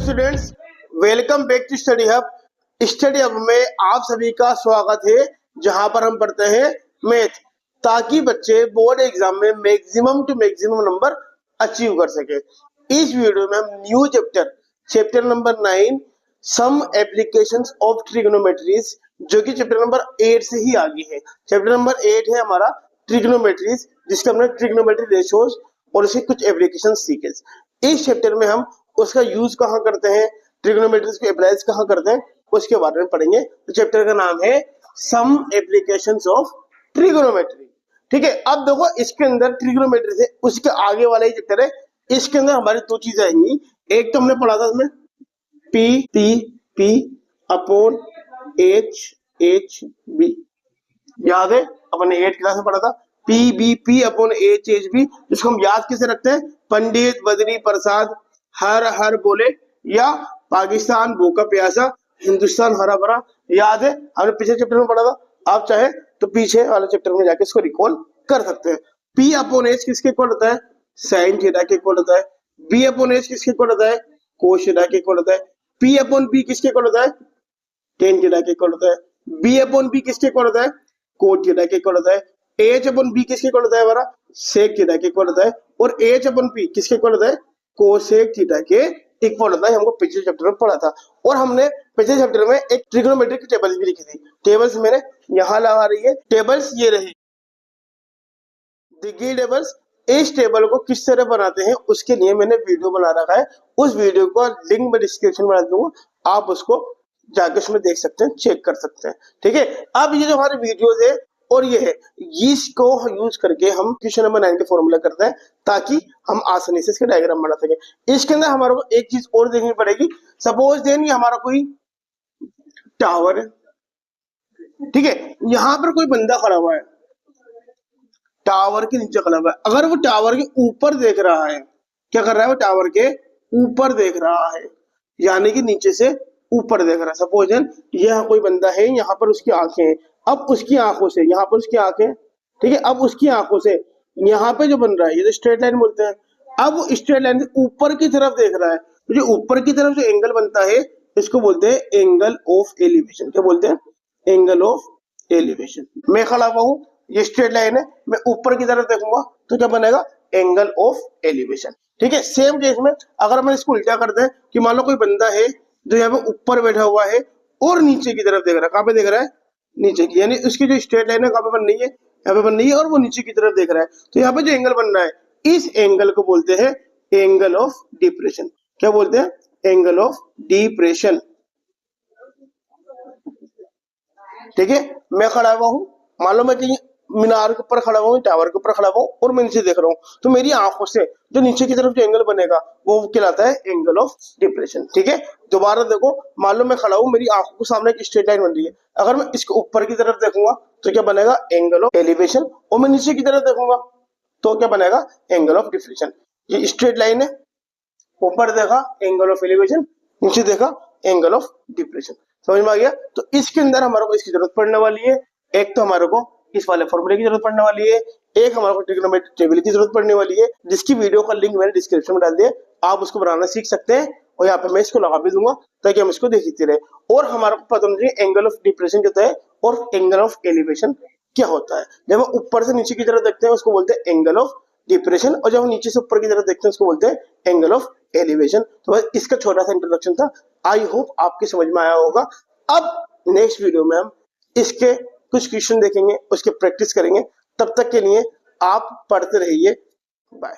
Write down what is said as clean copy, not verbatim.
Students, welcome back to Study Hub. Study Hub में आप सभी का स्वागत है, जहां पर हम पढ़ते हैं मैथ, ताकि बच्चे बोर्ड एग्जाम में maximum to maximum number achieve कर सके। इस वीडियो में हम new chapter number 9 some applications of trigonometries, जो कि चैप्टर नंबर 8 से ही आगे है। चैप्टर नंबर 8 है हमारा ट्रिग्नोमेट्रीज, जिसका हमने ट्रिग्नोमेट्री रेशियोज और उसके कुछ एप्लीकेशन सीखे। इस चैप्टर में हम उसका यूज कहाँ करते हैं, ट्रिग्नोमेट्रीज को अप्लाई कहाँ करते हैं, उसके बारे में पढ़ेंगे। तो चैप्टर का नाम है सम एप्लीकेशंस ऑफ ट्रिग्नोमेट्री। ठीक है, अब देखो इसके अंदर ट्रिग्नोमेट्री से उसके आगे वाला ही चैप्टर है। इसके अंदर हमारी दो चीजें आएंगी। एक तो हमने पढ़ा था इसमें पी अपॉन एच बी, याद है अपने 8 क्लास में पढ़ा था। पी अपॉन एच बी, जिसको हम याद कैसे रखते हैं, पंडित बद्री प्रसाद हर हर बोले, या पाकिस्तान भूखा प्यासा हिंदुस्तान हरा भरा। याद है, हमने पिछले चैप्टर में पढ़ा था। आप चाहे तो पीछे वाले चैप्टर में जाके इसको रिकॉल कर सकते हैं। पी अपॉन एच किसके इक्वल होता है, साइन थीटा के इक्वल होता है। बी अपॉन एच किसके इक्वल होता है, कोस थीटा के इक्वल होता है। पी अपॉन बी किसके इक्वल होता है, टेन थीटा के इक्वल होता है। बी अपॉन बी किसके इक्वल होता है, कोट थीटा के इक्वल होता है। एच अपॉन बी किसके इक्वल होता है, हमारा सेक थीटा के इक्वल होता है। और एच अपॉन पी किसके इक्वल होता है, कोसेक थीटा के इक्वल होता है। हमको पिछले चैप्टर में पढ़ा था। और हमने पिछले चैप्टर में एक ट्रिग्नोमेट्रिक टेबल्स भी लिखी थी। टेबल्स मैंने यहाँ लगा रही है, टेबल्स ये रही दिखी टेबल्स। इस टेबल को किस तरह बनाते हैं उसके लिए मैंने वीडियो बना रखा है। उस वीडियो का लिंक मैं डिस्क्रिप्शन में डाल दूंगा, आप उसको जाके उसमें देख सकते हैं, चेक कर सकते हैं। ठीक है, अब ये जो हमारे वीडियोस है और ये है, इसको यूज करके हम क्वेश्चन नंबर 9 के फॉर्मूला करते हैं, ताकि हम आसानी से इसके डायग्राम बना सके। इसके अंदर हमारे को एक चीज और देखनी पड़ेगी। सपोज देन ये हमारा कोई टावर है, ठीक है, यहाँ पर कोई बंदा खड़ा हुआ है, टावर के नीचे खड़ा हुआ है। अगर वो टावर के ऊपर देख रहा है, क्या कर रहा है, वो टावर के ऊपर देख रहा है, यानी कि नीचे से ऊपर देख रहा है। सपोज यह कोई बंदा है, यहाँ पर उसकी आंखें हैं। अब उसकी आंखों से, यहाँ पर उसकी आंखें, ठीक है, अब उसकी आंखों से यहाँ पे जो बन रहा है, ये जो स्ट्रेट लाइन बोलते हैं, अब वो स्ट्रेट लाइन से ऊपर की तरफ देख रहा है। तो जो ऊपर की तरफ जो एंगल बनता है, इसको बोलते हैं एंगल ऑफ एलिवेशन। क्या बोलते हैं, एंगल ऑफ एलिवेशन। मैं खड़ा हुआ हूँ, ये स्ट्रेट लाइन है, मैं ऊपर की तरफ देखूंगा तो क्या बनेगा, एंगल ऑफ एलिवेशन। ठीक है, सेम केस में अगर हम इसको उल्टा करते हैं कि मान लो कोई बंदा है जो यहाँ पे ऊपर बैठा हुआ है और नीचे की तरफ देख रहा है। कहाँ पे देख रहा है, नीचे की, यानी उसकी जो स्ट्रेट लाइन है कहाँ पे बन रही है, यहाँ पे बन रही है, और वो नीचे की तरफ देख रहा है। तो यहाँ पे जो एंगल बन रहा है, इस एंगल को बोलते हैं एंगल ऑफ डिप्रेशन। क्या बोलते हैं, एंगल ऑफ डिप्रेशन। ठीक है, मैं खड़ा हुआ हूँ, मान लो मैं कहीं मीनार के ऊपर खड़ा हुआ, टावर के ऊपर खड़ा हुआ और मैं नीचे देख रहा हूँ, तो मेरी आंखों से जो नीचे की तरफ जो एंगल बनेगा वो कहलाता है एंगल ऑफ डिप्रेशन। ठीक है, दोबारा देखो, मान लो मैं खड़ा हूँ, मेरी आंखों के सामने एक स्ट्रेट लाइन बन रही है। अगर मैं इसके ऊपर की तरफ देखूंगा तो क्या बनेगा, एंगल ऑफ एलिवेशन। और मैं नीचे की तरफ देखूंगा तो क्या बनेगा, एंगल ऑफ डिप्रेशन। ये स्ट्रेट लाइन है, ऊपर देखा एंगल ऑफ एलिवेशन, नीचे देखा एंगल ऑफ डिप्रेशन। समझ में आ गया। तो इसके अंदर हमारे को इसकी जरूरत पड़ने वाली है। एक तो हमारे को इस वाले फॉर्मूले की जरूरत पड़ने वाली है, एक हमारे को ट्रिग्नोमेट्रिक टेबल की जरूरत पड़ने वाली है, जिसकी वीडियो का लिंक मैंने डिस्क्रिप्शन में डाल दिया, आप उसको बनाना सीख सकते हैं। और यहाँ पे मैं इसको लगा भी दूंगा ताकि हम इसको देखते रहे। और हमारे को पता नहीं एंगल ऑफ डिप्रेशन क्या होता है और एंगल ऑफ एलिवेशन क्या होता है। जब हम ऊपर से नीचे की तरफ देखते हैं उसको बोलते हैं एंगल ऑफ डिप्रेशन, और जब हम नीचे से ऊपर की तरफ देखते हैं उसको बोलते हैं एंगल ऑफ एलिवेशन। तो बस इसका छोटा सा इंट्रोडक्शन था, आई होप आपके समझ में आया होगा। अब नेक्स्ट वीडियो में हम इसके कुछ क्वेश्चन देखेंगे, उसके प्रैक्टिस करेंगे। तब तक के लिए आप पढ़ते रहिए, बाय।